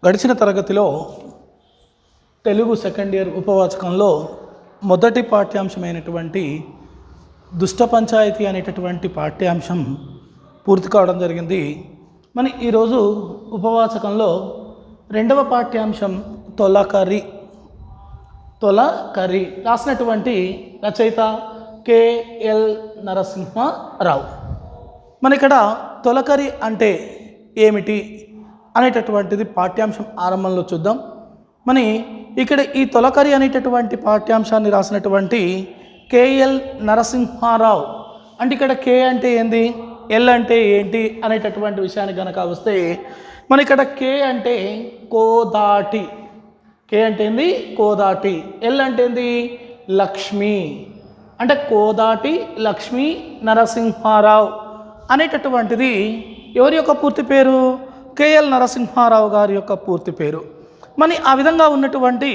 గడిచిన తరగతిలో Telugu second year ఉపవాచకంలో మొదటి పాఠ్యాంశమైనటువంటి దుష్ట పంచాయతీ అనేటటువంటి పాఠ్యాంశం పూర్తి కావడం జరిగింది. మరి ఈరోజు ఉపవాచకంలో రెండవ పాఠ్యాంశం తొలకరి రాసినటువంటి రచయిత కెఎల్ నరసింహారావు. మన ఇక్కడ తొలకరి అంటే ఏమిటి అనేటటువంటిది పాఠ్యాంశం ఆరంభంలో చూద్దాం. మరి ఇక్కడ ఈ తొలకరి అనేటటువంటి పాఠ్యాంశాన్ని రాసినటువంటి కెఎల్ నరసింహారావు అంటే ఇక్కడ కే అంటే ఏంది, ఎల్ అంటే ఏంటి అనేటటువంటి విషయానికి కనుక వస్తే మన ఇక్కడ కే అంటే కోదాటి, కే అంటే ఏంది కోదాటి, ఎల్ అంటే ఏంది లక్ష్మి, అంటే కోదాటి లక్ష్మీ నరసింహారావు అనేటటువంటిది ఎవరి యొక్క పూర్తి పేరు? కెఎల్ నరసింహారావు గారి యొక్క పూర్తి పేరు. మరి ఆ విధంగా ఉన్నటువంటి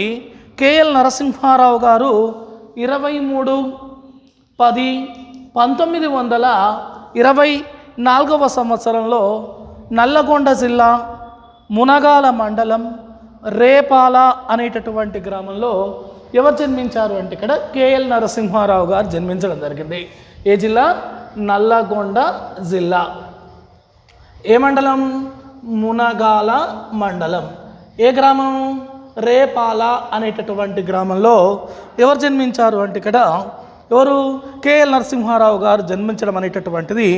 కెఎల్ నరసింహారావు గారు 23/10/1924 సంవత్సరంలో నల్లగొండ జిల్లా మునగాల మండలం రేపాల అనేటటువంటి గ్రామంలో ఎవరు జన్మించారు అంటే ఇక్కడ కెఎల్ నరసింహారావు గారు జన్మించడం జరిగింది. ఏ జిల్లా? నల్లగొండ జిల్లా. ఏ మండలం? మునగాల మండలం. ఏ గ్రామం? రేపాల అనేటటువంటి గ్రామంలో ఎవరు జన్మించారు అంటే ఇక్కడ ఎవరు? కెఎల్ నరసింహారావు గారు జన్మించడం అనేటటువంటిది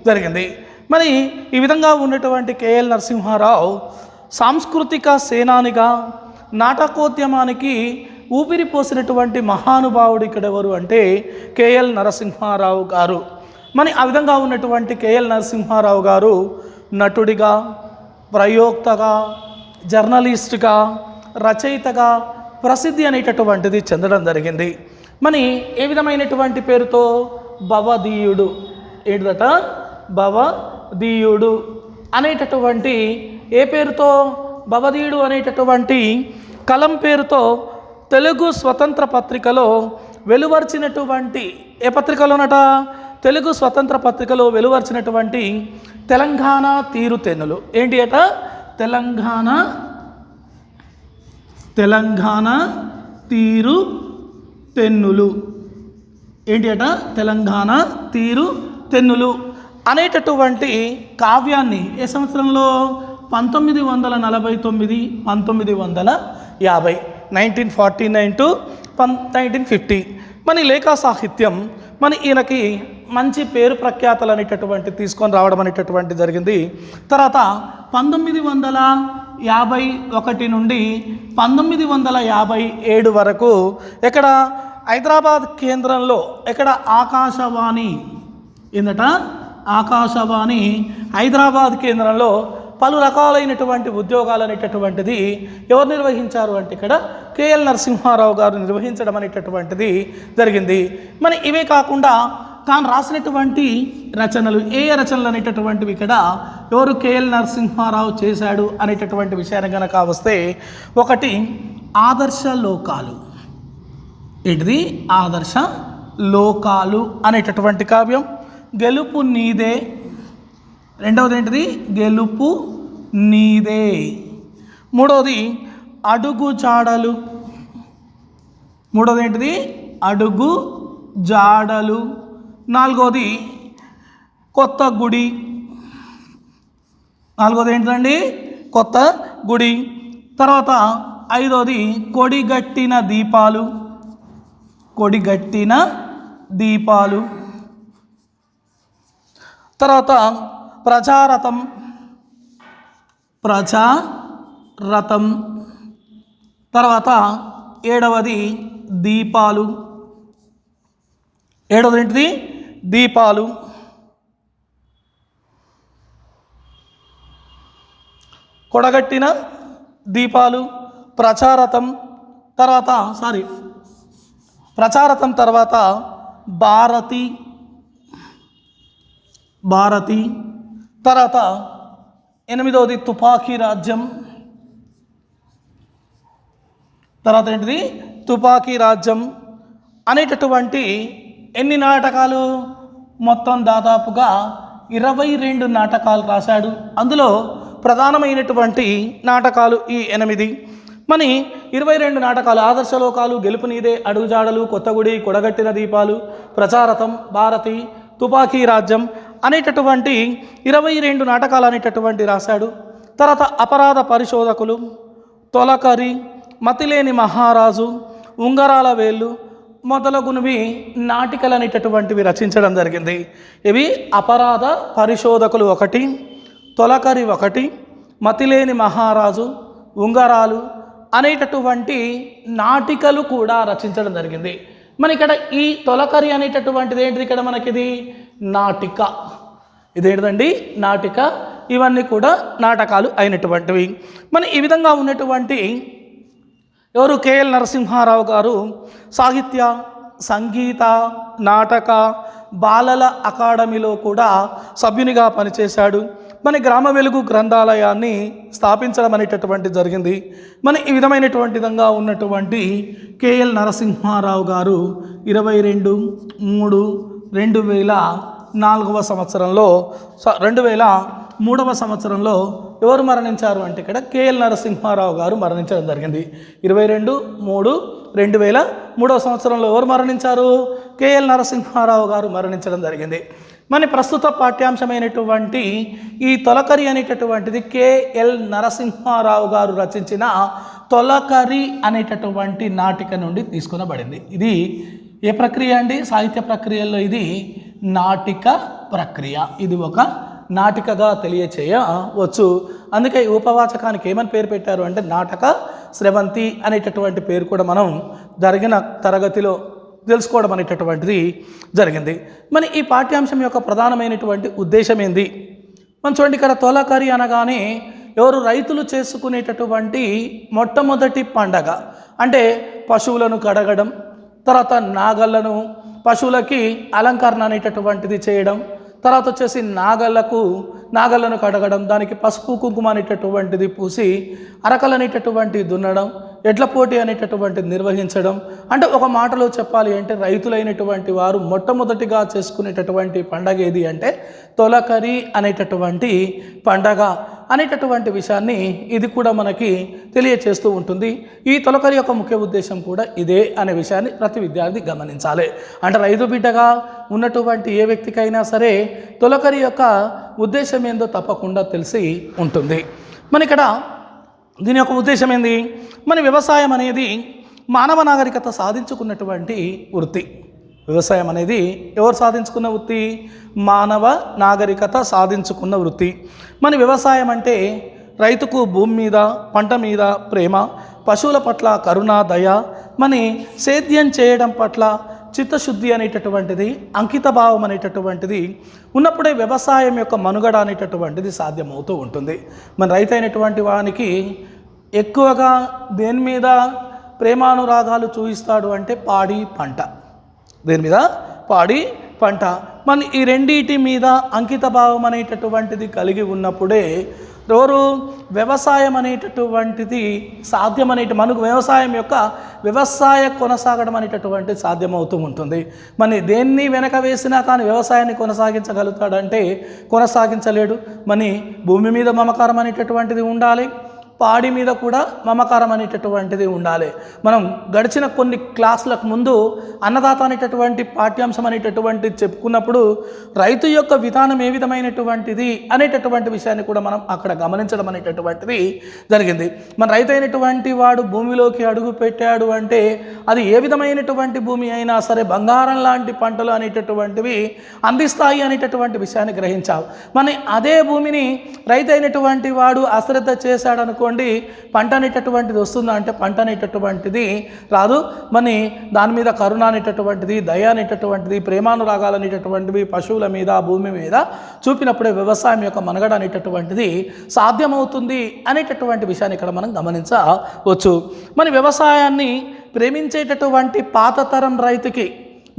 జరిగింది. మరి ఈ విధంగా ఉన్నటువంటి కెఎల్ నరసింహారావు సాంస్కృతిక సేనానిగా నాటకోద్యమానికి ఊపిరి పోసినటువంటి మహానుభావుడు ఇక్కడ ఎవరు అంటే కెఎల్ నరసింహారావు గారు. మరి ఆ విధంగా ఉన్నటువంటి కెఎల్ నరసింహారావు గారు నటుడిగా, ప్రయోక్తగా, జర్నలిస్ట్గా, రచయితగా ప్రసిద్ధి అనేటటువంటిది చెందడం జరిగింది. మరి ఏ విధమైనటువంటి పేరుతో? భవదీయుడు. ఏంటిదట? భవదీయుడు అనేటటువంటి ఏ పేరుతో? భవదీయుడు అనేటటువంటి కలం పేరుతో తెలుగు స్వతంత్ర పత్రికలో వెలువరిచినటువంటి ఏ పత్రికలోనట? తెలుగు స్వతంత్ర పత్రికలో వెలువరిచినటువంటి తెలంగాణ తీరుతెన్నులు. ఏంటి అట? తెలంగాణ తీరు తెన్నులు. ఏంటి అట? తెలంగాణ తీరు తెన్నులు అనేటటువంటి కావ్యాన్ని ఏ సంవత్సరంలో? 1949 1950 1949 to 1950. మన లేఖా సాహిత్యం మన ఈయనకి మంచి పేరు ప్రఖ్యాతలు అనేటటువంటి తీసుకొని రావడం అనేటటువంటి జరిగింది. తర్వాత 1951 నుండి 1957 వరకు ఇక్కడ హైదరాబాద్ కేంద్రంలో ఇక్కడ ఆకాశవాణి ఏందట? ఆకాశవాణి హైదరాబాద్ కేంద్రంలో పలు రకాలైనటువంటి ఉద్యోగాలు అనేటటువంటిది ఎవరు నిర్వహించారు అంటే ఇక్కడ కెఎల్ నరసింహారావు గారు నిర్వహించడం అనేటటువంటిది జరిగింది. మరి ఇవే కాకుండా తాను రాసినటువంటి రచనలు, ఏ రచనలు అనేటటువంటివి ఇక్కడ ఎవరు కెఎల్ నరసింహారావు చేశాడు అనేటటువంటి విషయాన్ని కనుక వస్తే ఒకటి ఆదర్శ లోకాలు. ఏంటిది? ఆదర్శ లోకాలు అనేటటువంటి కావ్యం. గెలుపు నీదే. రెండవది ఏంటిది? గెలుపు నీదే. మూడవది అడుగు జాడలు. మూడవది ఏంటిది? అడుగు జాడలు. నాలుగవది కొత్త గుడి. నాలుగవది ఏంటిదండి? కొత్త గుడి. తర్వాత ఐదవది కొడిగట్టిన దీపాలు. కొడిగట్టిన దీపాలు. తర్వాత ప్రజారథం. తర్వాత ఏడవది దీపాలు. ఏడవది ఏంటిది? దీపాలు. కొడగట్టిన దీపాలు, ప్రచారథం తర్వాత భారతి. తర్వాత ఎనిమిదవది తుపాకీ రాజ్యం. తర్వాత ఏంటిది? తుపాకీ రాజ్యం అనేటటువంటి ఎన్ని నాటకాలు? మొత్తం దాదాపుగా 22 నాటకాలు రాశాడు. అందులో ప్రధానమైనటువంటి నాటకాలు ఈ 8. మరి 22 నాటకాలు ఆదర్శలోకాలు, గెలుపు నీదే, అడుగుజాడలు, కొత్తగుడి, కొడగట్టిన దీపాలు, ప్రచారతం, భారతి, తుపాకీ రాజ్యం అనేటటువంటి 22 నాటకాలు అనేటటువంటి రాశాడు. తర్వాత అపరాధ పరిశోధకులు, తొలకరి, మతిలేని మహారాజు, ఉంగరాల వేళ్ళు మొదలగునవి నాటికలు అనేటటువంటివి రచించడం జరిగింది. ఇవి అపరాధ పరిశోధకులు 1, తొలకరి 1, మతిలేని మహారాజు, ఉంగరాలు అనేటటువంటి నాటికలు కూడా రచించడం జరిగింది. మన ఇక్కడ ఈ తొలకరి అనేటటువంటిది ఏంటిది? ఇక్కడ మనకిది నాటిక. ఇదేంటిదండి? నాటిక. ఇవన్నీ కూడా నాటకాలు అయినటువంటివి. మన ఈ విధంగా ఉన్నటువంటి ఎవరు? కేఎల్ నరసింహారావు గారు సాహిత్య, సంగీత, నాటక, బాలల అకాడమీలో కూడా సభ్యునిగా పనిచేశాడు. మన గ్రామ వెలుగు గ్రంథాలయాన్ని స్థాపించడం అనేటటువంటి జరిగింది. మన ఈ విధమైనటువంటి విధంగా ఉన్నటువంటి కేఎల్ నరసింహారావు గారు 22/3/2004 సంవత్సరంలో 2003 సంవత్సరంలో ఎవరు మరణించారు అంటే ఇక్కడ కేఎల్ నరసింహారావు గారు మరణించడం జరిగింది. 22/3/2003 సంవత్సరంలో ఎవరు మరణించారు? కేఎల్ నరసింహారావు గారు మరణించడం జరిగింది. మన ప్రస్తుత పాఠ్యాంశమైనటువంటి ఈ తొలకరి అనేటటువంటిది కేఎల్ నరసింహారావు గారు రచించిన తొలకరి అనేటటువంటి నాటిక నుండి తీసుకొనబడింది. ఇది ఏ ప్రక్రియ అండి? సాహిత్య ప్రక్రియల్లో ఇది నాటిక ప్రక్రియ. ఇది ఒక నాటికగా తెలియచేయవచ్చు. అందుకే ఈ ఉపవాచకానికి ఏమని పేరు పెట్టారు అంటే నాటక స్రవంతి అనేటటువంటి పేరు కూడా మనం జరిగిన తరగతిలో తెలుసుకోవడం అనేటటువంటిది జరిగింది. మరి ఈ పాఠ్యాంశం యొక్క ప్రధానమైనటువంటి ఉద్దేశం ఏంది? మనం చూడండి, ఇక్కడ తొలకరి అనగానే ఎవరు? రైతులు చేసుకునేటటువంటి మొట్టమొదటి పండగ. అంటే పశువులను కడగడం, తర్వాత నాగళ్ళను పశువులకి అలంకరణ అనేటటువంటిది చేయడం, తర్వాత వచ్చేసి నాగళ్ళను కడగడం, దానికి పసుపు కుంకుమ అనేటటువంటిది పూసి అరకలు అనేటటువంటివి దున్నడం, ఎడ్ల పోటీ అనేటటువంటిది నిర్వహించడం. అంటే ఒక మాటలో చెప్పాలి అంటే రైతులైనటువంటి వారు మొట్టమొదటిగా చేసుకునేటటువంటి పండగ ఏది అంటే తొలకరి అనేటటువంటి పండగ అనేటటువంటి విషయాన్ని ఇది కూడా మనకి తెలియచేస్తూ ఉంటుంది. ఈ తొలకరి యొక్క ముఖ్య ఉద్దేశం కూడా ఇదే అనే విషయాన్ని ప్రతి విద్యార్థి గమనించాలి. అంటే రైతు బిడ్డగా ఉన్నటువంటి ఏ వ్యక్తికైనా సరే తొలకరి యొక్క ఉద్దేశం ఏందో తప్పకుండా తెలిసి ఉంటుంది. మన ఇక్కడ దీని యొక్క ఉద్దేశం ఏంది? మన వ్యవసాయం అనేది మానవ నాగరికత సాధించుకున్నటువంటి వృత్తి. వ్యవసాయం అనేది ఎవరు సాధించుకున్న వృత్తి? మానవ నాగరికత సాధించుకున్న వృత్తి. మన వ్యవసాయం అంటే రైతుకు భూమి మీద, పంట మీద ప్రేమ, పశువుల పట్ల కరుణ, దయ, మన సేద్యం చేయడం పట్ల చిత్తశుద్ధి అనేటటువంటిది, అంకిత భావం అనేటటువంటిది ఉన్నప్పుడే వ్యవసాయం యొక్క మనుగడ అనేటటువంటిది సాధ్యమవుతూ ఉంటుంది. మన రైతు అయినటువంటి వానికి ఎక్కువగా దేని మీద ప్రేమానురాగాలు చూపిస్తాడు అంటే పాడి పంట. దేని మీద? పాడి పంట. మన ఈ రెండింటి మీద అంకిత భావం అనేటటువంటిది కలిగి ఉన్నప్పుడే ఎవరు? వ్యవసాయం అనేటటువంటిది మనకు వ్యవసాయ కొనసాగడం అనేటటువంటిది సాధ్యమవుతూ ఉంటుంది. మరి దేన్ని వెనక వేసినా కానీ వ్యవసాయాన్ని కొనసాగించగలుగుతాడంటే కొనసాగించలేడు. మరి భూమి మీద మమకారం అనేటటువంటిది ఉండాలి, పాడి మీద కూడా మమకారం అనేటటువంటిది ఉండాలి. మనం గడిచిన కొన్ని క్లాసులకు ముందు అన్నదాత అనేటటువంటి పాఠ్యాంశం అనేటటువంటిది చెప్పుకున్నప్పుడు రైతు యొక్క విధానం ఏ విధమైనటువంటిది అనేటటువంటి విషయాన్ని కూడా మనం అక్కడ గమనించడం అనేటటువంటిది జరిగింది. మన రైతు అయినటువంటి వాడు భూమిలోకి అడుగు పెట్టాడు అంటే అది ఏ విధమైనటువంటి భూమి అయినా సరే బంగారం లాంటి పంటలు అనేటటువంటివి అందిస్తాయి అనేటటువంటి విషయాన్ని గ్రహించావు. మన అదే భూమిని రైతు అయినటువంటి వాడు అశ్రద్ధ చేశాడనుకో, పంట అనేటటువంటిది వస్తుందా అంటే పంట అనేటటువంటిది రాదు. మరి దాని మీద కరుణ అనేటటువంటిది, దయ అనేటటువంటిది, ప్రేమానురాగాలు అనేటటువంటివి పశువుల మీద, భూమి మీద చూపినప్పుడే వ్యవసాయం యొక్క మనుగడ అనేటటువంటిది సాధ్యమవుతుంది అనేటటువంటి విషయాన్ని ఇక్కడ మనం గమనించవచ్చు. మరి వ్యవసాయాన్ని ప్రేమించేటటువంటి పాతతరం రైతుకి,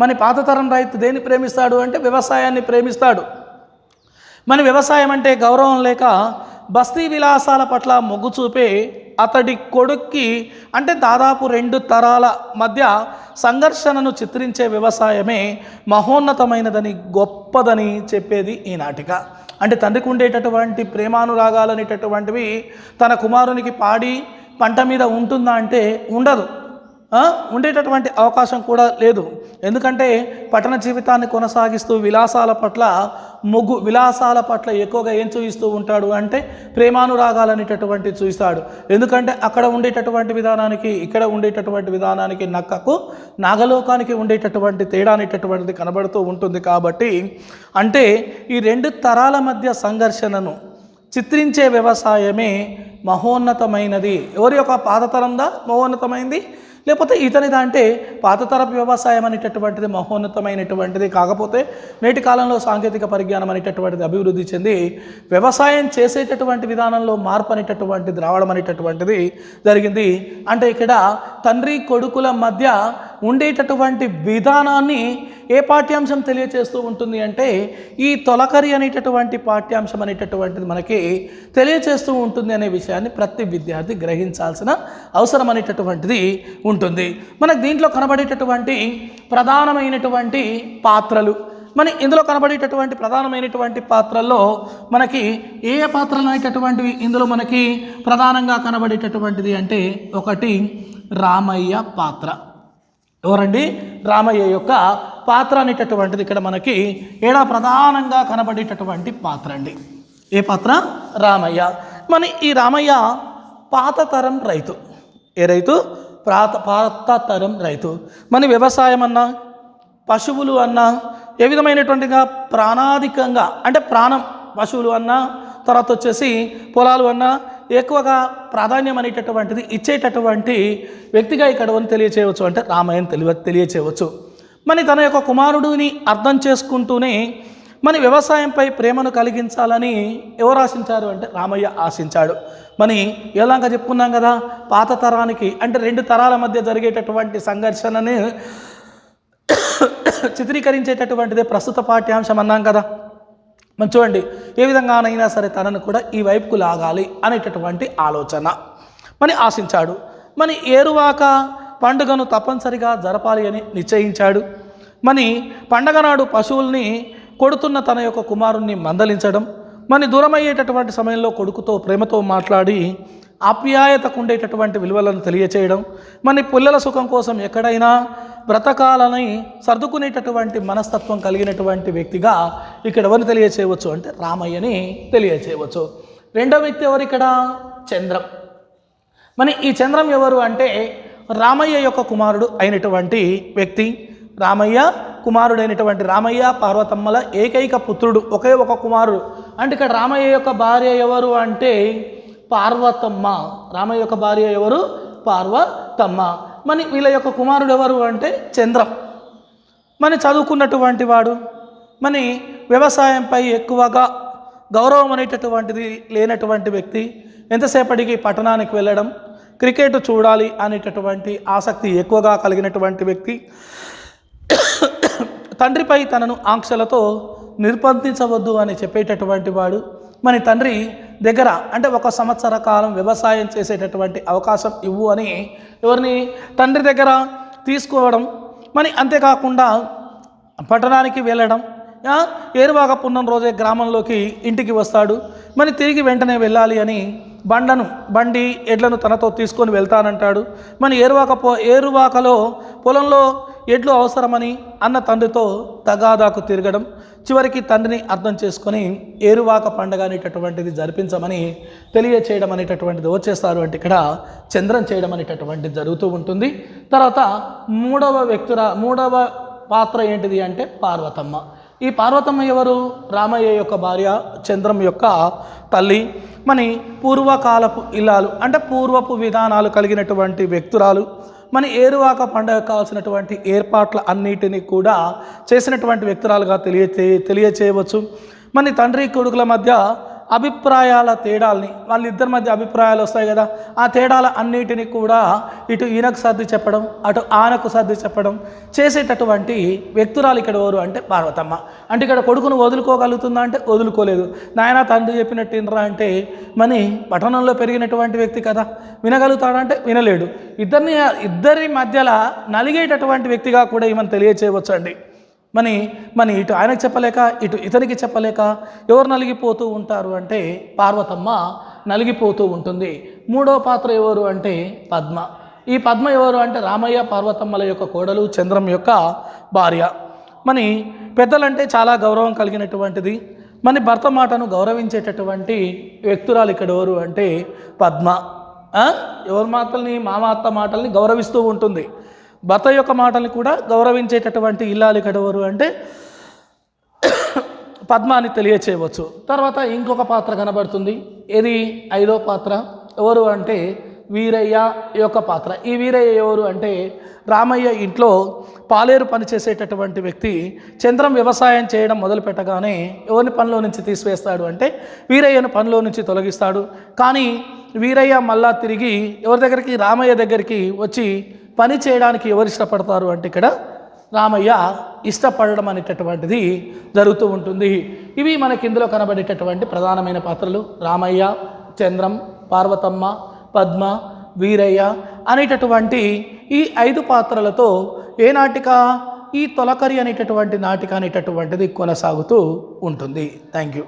మన పాతతరం రైతు దేన్ని ప్రేమిస్తాడు అంటే వ్యవసాయాన్ని ప్రేమిస్తాడు. మన వ్యవసాయం అంటే గౌరవం లేక బస్తీ విలాసాల పట్ల మొగ్గు చూపే అతడి కొడుక్కి అంటే దాదాపు 2 తరాల మధ్య సంఘర్షణను చిత్రించే వ్యవసాయమే మహోన్నతమైనదని, గొప్పదని చెప్పేది ఈ నాటిక. అంటే తండ్రికి ఉండేటటువంటి ప్రేమానురాగాలనేటటువంటివి తన కుమారునికి పాడి పంట మీద ఉంటుందా అంటే ఉండదు. ఉండేటటువంటి అవకాశం కూడా లేదు. ఎందుకంటే పట్టణ జీవితాన్ని కొనసాగిస్తూ విలాసాల పట్ల ఎక్కువగా ఏం చూపిస్తూ ఉంటాడు అంటే ప్రేమానురాగాలనేటటువంటి చూస్తాడు. ఎందుకంటే అక్కడ ఉండేటటువంటి విధానానికి ఇక్కడ ఉండేటటువంటి విధానానికి నక్కకు నాగలోకానికి ఉండేటటువంటి తేడా అనేటటువంటిది కనబడుతూ ఉంటుంది. కాబట్టి అంటే ఈ రెండు తరాల మధ్య సంఘర్షణను చిత్రించే వ్యవసాయమే మహోన్నతమైనది. ఎవరి యొక్క పాత తరందా మహోన్నతమైంది, లేకపోతే ఇతనిదా అంటే పాత తరపు వ్యవసాయం అనేటటువంటిది మహోన్నతమైనటువంటిది. కాకపోతే నేటి కాలంలో సాంకేతిక పరిజ్ఞానం అనేటటువంటిది అభివృద్ధి చెంది వ్యవసాయం చేసేటటువంటి విధానంలో మార్పు అనేటటువంటిది రావడం అనేటటువంటిది జరిగింది. అంటే ఇక్కడ తండ్రి కొడుకుల మధ్య ఉండేటటువంటి విధానాన్ని ఏ పాఠ్యాంశం తెలియచేస్తూ ఉంటుంది అంటే ఈ తొలకరి అనేటటువంటి పాఠ్యాంశం అనేటటువంటిది మనకి తెలియచేస్తూ ఉంటుంది అనే విషయాన్ని ప్రతి విద్యార్థి గ్రహించాల్సిన అవసరం అనేటటువంటిది ఉంటుంది. మనకు దీంట్లో కనబడేటటువంటి ప్రధానమైనటువంటి పాత్రలు, ఇందులో కనబడేటటువంటి ప్రధానమైనటువంటి పాత్రల్లో మనకి ఏ పాత్రలు అనేటటువంటివి ఇందులో మనకి ప్రధానంగా కనబడేటటువంటిది అంటే ఒకటి రామయ్య పాత్ర. ఎవరండి? రామయ్య యొక్క పాత్ర అనేటటువంటిది ఇక్కడ మనకి ప్రధానంగా కనబడేటటువంటి పాత్ర అండి. ఏ పాత్ర? రామయ్య. ఈ రామయ్య పాత తరం రైతు. ఏ రైతు? పాత తరం రైతు. వ్యవసాయం అన్నా పశువులు అన్నా ఏ విధమైనటువంటిగా ప్రాణాధికంగా అంటే ప్రాణం పశువులు అన్నా తర్వాత వచ్చేసి పొలాలు అన్నా ఎక్కువగా ప్రాధాన్యం అనేటటువంటిది ఇచ్చేటటువంటి వ్యక్తిగా ఇక్కడ తెలియచేయవచ్చు. అంటే రామయ్యను తెలియచేయవచ్చు. తన యొక్క కుమారుడిని అర్థం చేసుకుంటూనే వ్యవసాయంపై ప్రేమను కలిగించాలని ఎవరు ఆశించారు అంటే రామయ్య ఆశించాడు. ఎలాగా చెప్పుకున్నాం కదా, పాత తరానికి అంటే రెండు తరాల మధ్య జరిగేటటువంటి సంఘర్షణని చిత్రీకరించేటటువంటిదే ప్రస్తుత పాఠ్యాంశం అన్నాం కదా. చూడండి, ఏ విధంగానైనా సరే తనను కూడా ఈ వైపుకు లాగాలి అనేటటువంటి ఆలోచన ఆశించాడు. ఏరువాక పండుగను తప్పనిసరిగా జరపాలి అని నిశ్చయించాడు. పండగ నాడు పశువుల్ని కొడుతున్న తన యొక్క కుమారుణ్ణి మందలించడం, దూరమయ్యేటటువంటి సమయంలో కొడుకుతో ప్రేమతో మాట్లాడి ఆప్యాయతకు ఉండేటటువంటి విలువలను తెలియచేయడం, పిల్లల సుఖం కోసం ఎక్కడైనా బ్రతకాలని సర్దుకునేటటువంటి మనస్తత్వం కలిగినటువంటి వ్యక్తిగా ఇక్కడ ఎవరిని తెలియచేయవచ్చు అంటే రామయ్యని తెలియచేయవచ్చు. రెండో వ్యక్తి ఎవరు ఇక్కడ? చంద్రం. ఈ చంద్రం ఎవరు అంటే రామయ్య యొక్క కుమారుడు అయినటువంటి వ్యక్తి. రామయ్య కుమారుడైనటువంటి రామయ్య పార్వతమ్మల ఏకైక పుత్రుడు, ఒకే ఒక కుమారుడు. అంటే ఇక్కడ రామయ్య యొక్క భార్య ఎవరు అంటే పార్వతమ్మ. రామయ్య యొక్క భార్య ఎవరు? పార్వతమ్మ. వీళ్ళ యొక్క కుమారుడు ఎవరు అంటే చంద్రం. చదువుకున్నటువంటి వాడు, వ్యవసాయంపై ఎక్కువగా గౌరవం అనేటటువంటిది లేనటువంటి వ్యక్తి. ఎంతసేపటికి పట్టణానికి వెళ్ళడం, క్రికెట్ చూడాలి అనేటటువంటి ఆసక్తి ఎక్కువగా కలిగినటువంటి వ్యక్తి. తండ్రిపై తనను ఆంక్షలతో నిర్బంధించవద్దు అని చెప్పేటటువంటి వాడు. తండ్రి దగ్గర అంటే 1 సంవత్సర కాలం వ్యవసాయం చేసేటటువంటి అవకాశం ఇవ్వు అని ఎవరిని? తండ్రి దగ్గర తీసుకోవడం. అంతేకాకుండా పట్టణానికి వెళ్ళడం, ఏరువాక పున్నం రోజే గ్రామంలోకి ఇంటికి వస్తాడు. తిరిగి వెంటనే వెళ్ళాలి అని బండి ఎడ్లను తనతో తీసుకొని వెళ్తానంటాడు. ఏరువాకలో పొలంలో ఎడ్లు అవసరమని అన్న తండ్రితో తగాదాకు తిరగడం, చివరికి తండ్రిని అర్థం చేసుకొని ఏరువాక పండుగ అనేటటువంటిది జరిపించమని తెలియచేయడం అనేటటువంటిది వచ్చేస్తారు. అంటే ఇక్కడ చంద్రం చేయడం అనేటటువంటిది జరుగుతూ ఉంటుంది. తర్వాత మూడవ పాత్ర ఏంటిది అంటే పార్వతమ్మ. ఈ పార్వతమ్మ ఎవరు? రామయ్య యొక్క భార్య, చంద్రం యొక్క తల్లి. పూర్వకాలపు ఇల్లాలు అంటే పూర్వపు విధానాలు కలిగినటువంటి వ్యక్తురాలు. ఏరువాక పండుగ కావాల్సినటువంటి ఏర్పాట్ల అన్నిటినీ కూడా చేసినటువంటి వ్యక్తురాలుగా తెలియచేయవచ్చు. తండ్రి కొడుకుల మధ్య అభిప్రాయాల తేడాల్ని, వాళ్ళిద్దరి మధ్య అభిప్రాయాలు వస్తాయి కదా, ఆ తేడాల అన్నిటినీ కూడా ఇటు ఈయనకు సర్ది చెప్పడం, అటు ఆనకు సర్ది చెప్పడం చేసేటటువంటి వ్యక్తురాలు ఇక్కడ ఎవరు అంటే పార్వతమ్మ. అంటే ఇక్కడ కొడుకును వదులుకోగలుగుతుందా అంటే వదులుకోలేదు. నాయన తండ్రి చెప్పినట్టు వినరా అంటే పట్టణంలో పెరిగినటువంటి వ్యక్తి కదా, వినగలుగుతాడంటే వినలేడు. ఇద్దరి మధ్యలో నలిగేటటువంటి వ్యక్తిగా కూడా ఈమెను తెలియచేయవచ్చు అండి. మరి మరి ఇటు ఆయనకు చెప్పలేక ఇటు ఇతనికి చెప్పలేక ఎవరు నలిగిపోతూ ఉంటారు అంటే పార్వతమ్మ నలిగిపోతూ ఉంటుంది. మూడో పాత్ర ఎవరు అంటే పద్మ. ఈ పద్మ ఎవరు అంటే రామయ్య పార్వతమ్మల యొక్క కోడలు, చంద్రం యొక్క భార్య. మరి పెద్దలంటే చాలా గౌరవం కలిగినటువంటిది. మన భర్త మాటను గౌరవించేటటువంటి వ్యక్తురాలు ఇక్కడ ఎవరు అంటే పద్మ. ఎవరి మాటల్ని, మామ అత్త మాటల్ని గౌరవిస్తూ ఉంటుంది. భర్త యొక్క మాటల్ని కూడా గౌరవించేటటువంటి ఇల్లాలు ఇక్కడ ఎవరు అంటే పద్మ అని తెలియచేయవచ్చు. తర్వాత ఇంకొక పాత్ర కనబడుతుంది. ఇది 5వ పాత్ర. ఎవరు అంటే వీరయ్య యొక్క పాత్ర. ఈ వీరయ్య ఎవరు అంటే రామయ్య ఇంట్లో పాలేరు పని చేసేటటువంటి వ్యక్తి. చంద్రం వ్యవసాయం చేయడం మొదలు పెట్టగానే ఎవరిని పనిలో నుంచి తీసివేస్తాడు అంటే వీరయ్యను పనిలో నుంచి తొలగిస్తాడు. కానీ వీరయ్య మళ్ళా తిరిగి ఎవరి దగ్గరికి, రామయ్య దగ్గరికి వచ్చి పని చేయడానికి ఎవరు ఇష్టపడతారు అంటే ఇక్కడ రామయ్య ఇష్టపడడం అనేటటువంటిది జరుగుతూ ఉంటుంది. ఇవి మనకి ఇందులో కనబడేటటువంటి ప్రధానమైన పాత్రలు. రామయ్య, చంద్రం, పార్వతమ్మ, పద్మ, వీరయ్య అనేటటువంటి ఈ 5 పాత్రలతో ఏ నాటిక, ఈ తొలకరి అనేటటువంటి నాటిక అనేటటువంటిది కొనసాగుతూ ఉంటుంది. Thank you.